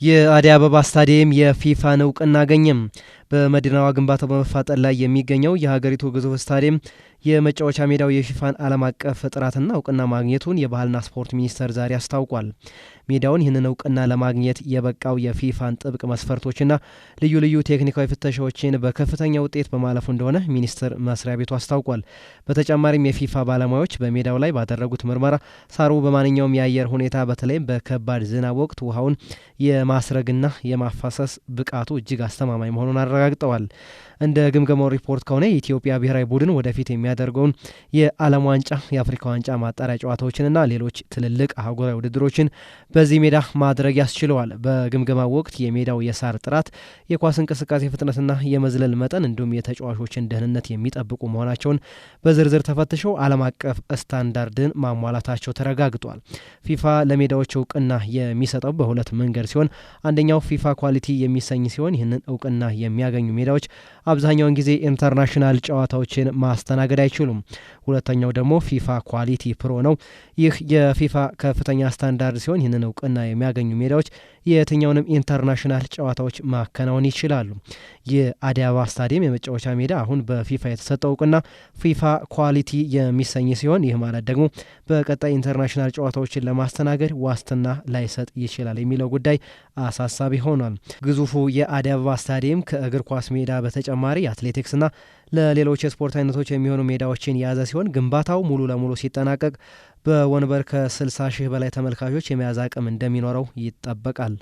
የአዲስ አበባ ስታዲየም የፊፋን እውቅና አገኘም። በመዲናዋ ግንባታው በመፋጠን ላይ የሚገኘው የሀገሪቱ ግዙፍ ስታዲየም የመጫወቻ ሜዳው የፊፋን ዓለም አቀፍ ጥራትና እውቅና ማግኘቱን የባህልና ስፖርት ሚኒስቴር ዛሬ አስታውቋል። ሜዳውን ይህንን እውቅና ለማግኘት የበቃው የፊፋን ጥብቅ መስፈርቶችና ልዩ ልዩ ቴክኒካዊ ፍተሻዎችን በከፍተኛ ውጤት በማለፉ እንደሆነ ሚኒስቴር መስሪያ ቤቱ አስታውቋል። በተጨማሪም የፊፋ ባለሙያዎች በሜዳው ላይ ባደረጉት ምርመራ ሳሩ በማንኛውም የአየር ሁኔታ በተለይም በከባድ ዝናብ ወቅት ውሃውን የማስረግና የማፋሰስ ብቃቱ እጅግ አስተማማኝ መሆኑን አረጋግጠዋል። እንደ ግምገማው ሪፖርት ከሆነ የኢትዮጵያ ብሔራዊ ቡድን ወደፊት የሚያደርገውን የዓለም ዋንጫ፣ የአፍሪካ ዋንጫ ማጣሪያ ጨዋታዎችንና ሌሎች ትልልቅ አህጉራዊ ውድድሮችን በዚህ ሜዳ ማድረግ ያስችለዋል። በግምገማው ወቅት የሜዳው የሳር ጥራት፣ የኳስ እንቅስቃሴ ፍጥነትና የመዝለል መጠን እንዲሁም የተጫዋቾችን ደህንነት የሚጠብቁ መሆናቸውን በዝርዝር ተፈትሸው ዓለም አቀፍ ስታንዳርድን ማሟላታቸው ተረጋግጧል። ፊፋ ለሜዳዎች እውቅና የሚሰጠው በሁለት መንገድ ሲሆን አንደኛው ፊፋ ኳሊቲ የሚሰኝ ሲሆን ይህንን እውቅና የሚያገኙ ሜዳዎች አብዛኛውን ጊዜ ኢንተርናሽናል ጨዋታዎችን ማስተናገድ አይችሉም። ሁለተኛው ደግሞ ፊፋ ኳሊቲ ፕሮ ነው። ይህ የፊፋ ከፍተኛ ስታንዳርድ ሲሆን ይህንን እውቅና የሚያገኙ ሜዳዎች የትኛውንም ኢንተርናሽናል ጨዋታዎች ማከናወን ይችላሉ። የአዲስ አበባ ስታዲየም የመጫወቻ ሜዳ አሁን በፊፋ የተሰጠው እውቅና ፊፋ ኳሊቲ የሚሰኝ ሲሆን ይህ ማለት ደግሞ በቀጣይ ኢንተርናሽናል ጨዋታዎችን ለማስተናገድ ዋስትና ላይሰጥ ይችላል የሚለው ጉዳይ አሳሳቢ ሆኗል። ግዙፉ የአዲስ አበባ ስታዲየም ከእግር ኳስ ሜዳ በተጨማሪ አትሌቲክስና ለሌሎች የስፖርት አይነቶች የሚሆኑ ሜዳዎችን የያዘ ሲሆን ግንባታው ሙሉ ለሙሉ ሲጠናቀቅ በወንበር ከ60 ሺህ በላይ ተመልካቾች የመያዝ አቅም እንደሚኖረው ይጠበቃል።